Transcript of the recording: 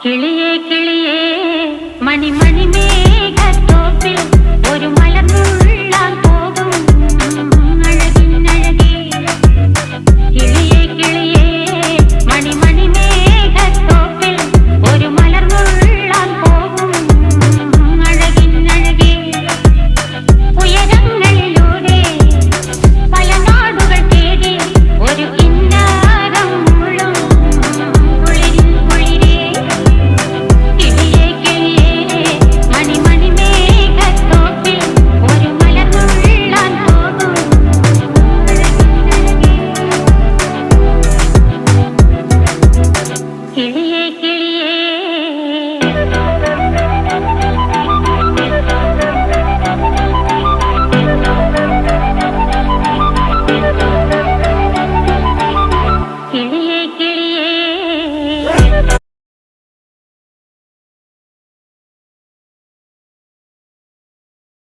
കിളിയേ കിളിയേ മണിമണി മേഘത്തോപ്പിൽ ഒരു മലർന്നുള്ളാൻ പോകും അഴകിനഴകേ. കിളിയേ കിളിയേ മണിമണി മേഘത്തോപ്പിൽ ഒരു മലർന്നുള്ളാൻ പോകും അഴകിനഴകേ. ഉയരങ്ങളിലൂടെ പല നാടുകൾ തേടി ഒരു കിന്നാരം മുള്ളും കുളിരിൻ കുളിരേ. കിളിയേ കിളിയേ മണിമണി മേഘത്തോപ്പിൽ ഒരു മലർന്നുള്ളാൻ പോകും അഴകിനഴകേ. കിളിയേ